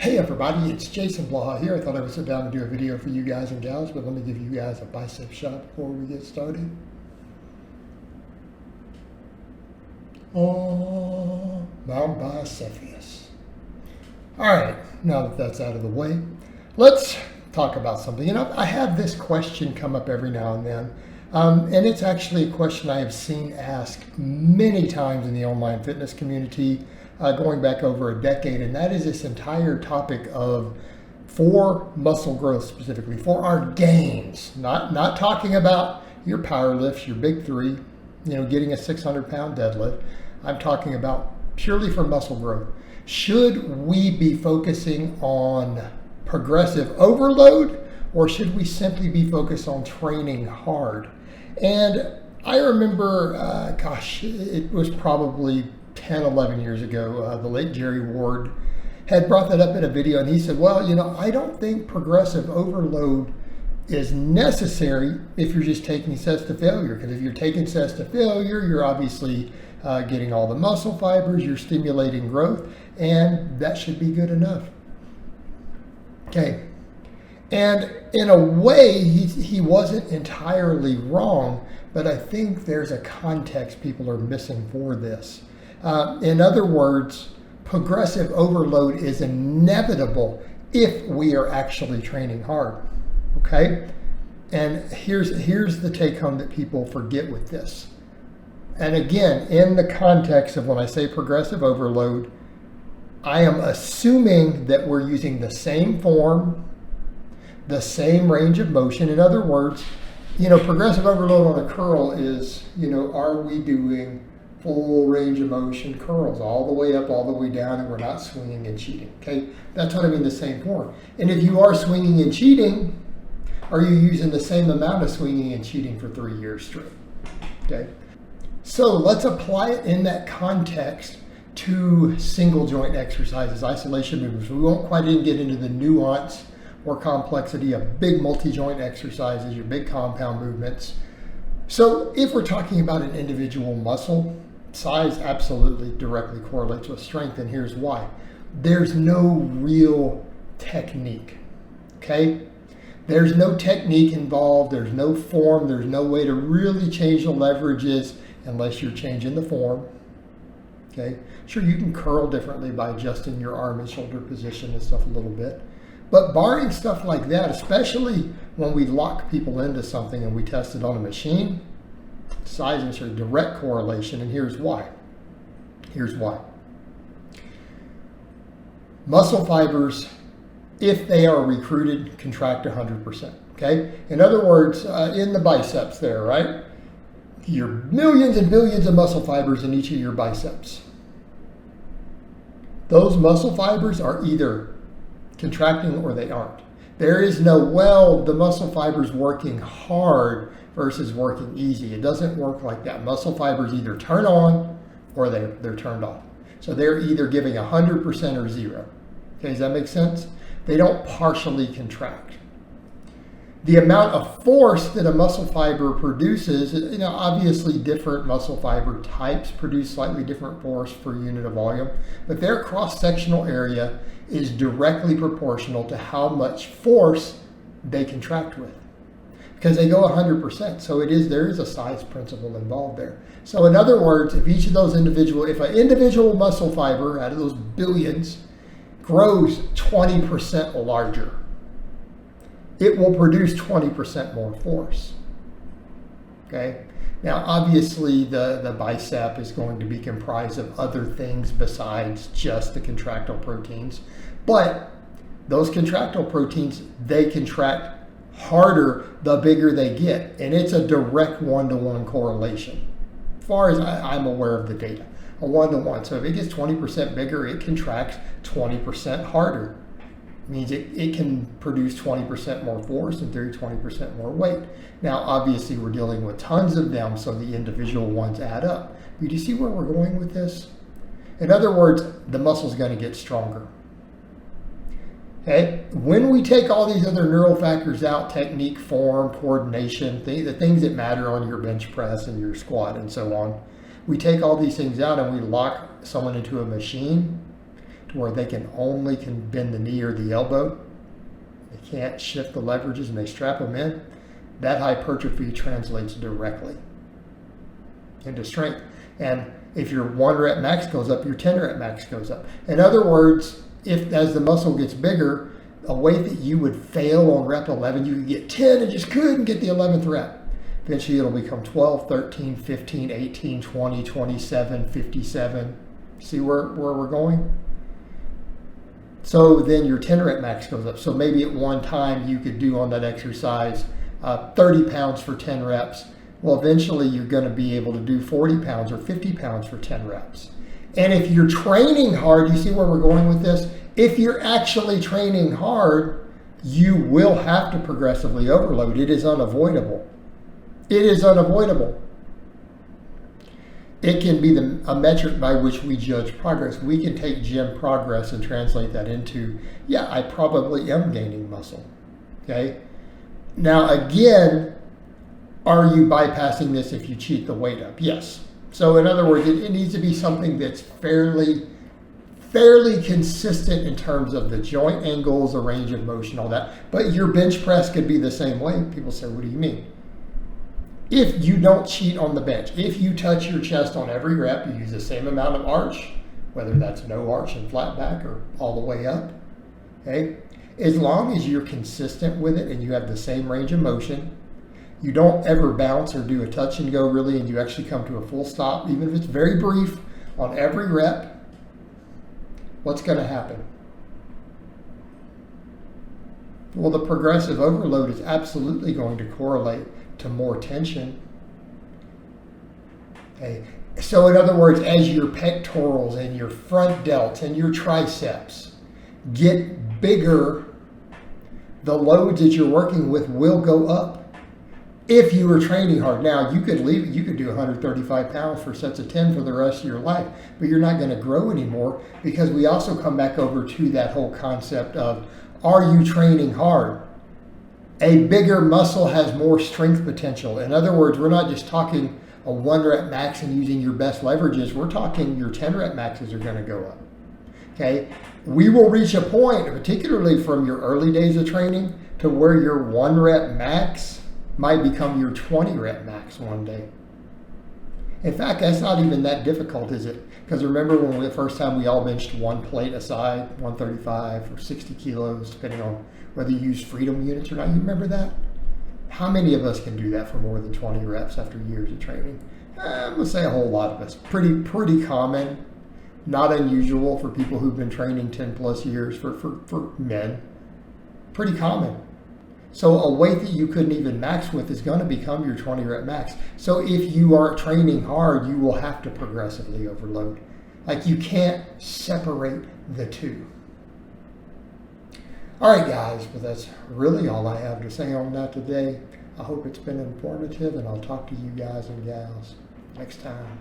Hey everybody, it's Jason Blaha here. I thought I would sit down and do a video for you guys and gals, but let me give you guys a bicep shot before we get started. Oh, Mount Bicephalus. Alright, now that that's out of the way, let's talk about something. I have this question come up every now and then, and it's actually a question I have seen asked many times in the online fitness community, going back over a decade, and that is this entire topic of for muscle growth specifically, for our gains, not talking about your power lifts, your big three, getting a 600-pound deadlift. I'm talking about purely for muscle growth. Should we be focusing on progressive overload, or should we simply be focused on training hard? And I remember, it was probably 10, 11 years ago, the late Jerry Ward had brought that up in a video, and he said, well, I don't think progressive overload is necessary if you're just taking sets to failure, because if you're taking sets to failure, you're obviously getting all the muscle fibers, you're stimulating growth, and that should be good enough. Okay, and in a way, he wasn't entirely wrong, but I think there's a context people are missing for this. In other words, progressive overload is inevitable if we are actually training hard, okay? And here's the take home that people forget with this. And again, in the context of when I say progressive overload, I am assuming that we're using the same form, the same range of motion. In other words, progressive overload on a curl is, are we doing full range of motion curls all the way up, all the way down, and we're not swinging and cheating, okay? That's what I mean, the same form. And if you are swinging and cheating, are you using the same amount of swinging and cheating for 3 years straight, okay? So let's apply it in that context to single joint exercises, isolation movements. We won't quite even get into the nuance or complexity of big multi-joint exercises, your big compound movements. So if we're talking about an individual muscle, size absolutely directly correlates with strength, and here's why. There's no real technique, okay? There's no technique involved, there's no form, there's no way to really change the leverages unless you're changing the form, okay? Sure, you can curl differently by adjusting your arm and shoulder position and stuff a little bit, but barring stuff like that, especially when we lock people into something and we test it on a machine, size and sort of direct correlation, and here's why. Here's why. Muscle fibers, if they are recruited, contract 100%, okay? In other words, in the biceps there, right? Your millions and billions of muscle fibers in each of your biceps. Those muscle fibers are either contracting or they aren't. There is no, the muscle fiber's working hard versus working easy. It doesn't work like that. Muscle fibers either turn on or they're turned off. So they're either giving 100% or zero. Okay, does that make sense? They don't partially contract. The amount of force that a muscle fiber produces, obviously different muscle fiber types produce slightly different force per unit of volume, but their cross-sectional area is directly proportional to how much force they contract with, because they go 100%. So there is a size principle involved there. So in other words, if an individual muscle fiber out of those billions grows 20% larger, it will produce 20% more force, okay? Now, obviously, the bicep is going to be comprised of other things besides just the contractile proteins, but those contractile proteins, they contract harder the bigger they get, and it's a direct one-to-one correlation, as far as I'm aware of the data, a one-to-one. So if it gets 20% bigger, it contracts 20% harder. Means it can produce 20% more force and 20% more weight. Now, obviously, we're dealing with tons of them, so the individual ones add up. But do you see where we're going with this? In other words, the muscle's going to get stronger. Okay? When we take all these other neural factors out, technique, form, coordination, the things that matter on your bench press and your squat and so on, we take all these things out and we lock someone into a machine. to where they can only bend the knee or the elbow. They can't shift the leverages and they strap them in. That hypertrophy translates directly into strength. And if your 1 rep max goes up, your 10 rep max goes up. In other words, if as the muscle gets bigger, a way that you would fail on rep 11, you could get 10 and just couldn't get the 11th rep. Eventually it'll become 12, 13, 15, 18, 20, 27, 57. See where we're going? So then your 10 rep max goes up. So maybe at one time you could do on that exercise 30 pounds for 10 reps. Well, eventually you're going to be able to do 40 pounds or 50 pounds for 10 reps. And if you're training hard, you see where we're going with this? If you're actually training hard, you will have to progressively overload. It is unavoidable. It is unavoidable. It can be a metric by which we judge progress. We can take gym progress and translate that into, yeah, I probably am gaining muscle. Okay? Now, again, are you bypassing this if you cheat the weight up? Yes. So in other words, it needs to be something that's fairly consistent in terms of the joint angles, the range of motion, all that. But your bench press could be the same way. People say, what do you mean? If you don't cheat on the bench, if you touch your chest on every rep, you use the same amount of arch, whether that's no arch and flat back or all the way up, okay? As long as you're consistent with it and you have the same range of motion, you don't ever bounce or do a touch and go really, and you actually come to a full stop, even if it's very brief, on every rep, what's going to happen? Well, the progressive overload is absolutely going to correlate to more tension. Okay. So in other words, as your pectorals and your front delts and your triceps get bigger, the loads that you're working with will go up. If you were training hard. Now, you could do 135 pounds for sets of 10 for the rest of your life, but you're not going to grow anymore, because we also come back over to that whole concept of, are you training hard? A bigger muscle has more strength potential. In other words, we're not just talking a 1 rep max and using your best leverages. We're talking your 10 rep maxes are going to go up. Okay? We will reach a point, particularly from your early days of training, to where your 1 rep max might become your 20 rep max one day. In fact, that's not even that difficult, is it? Because remember when the first time we all benched one plate aside, 135 or 60 kilos, depending on whether you use freedom units or not. You remember that? How many of us can do that for more than 20 reps after years of training? I'm going to say a whole lot of us. Pretty common, not unusual for people who've been training 10 plus years for men. Pretty common. So a weight that you couldn't even max with is going to become your 20 rep max. So if you are training hard, you will have to progressively overload. Like, you can't separate the two. All right, guys, but that's really all I have to say on that today. I hope it's been informative, and I'll talk to you guys and gals next time.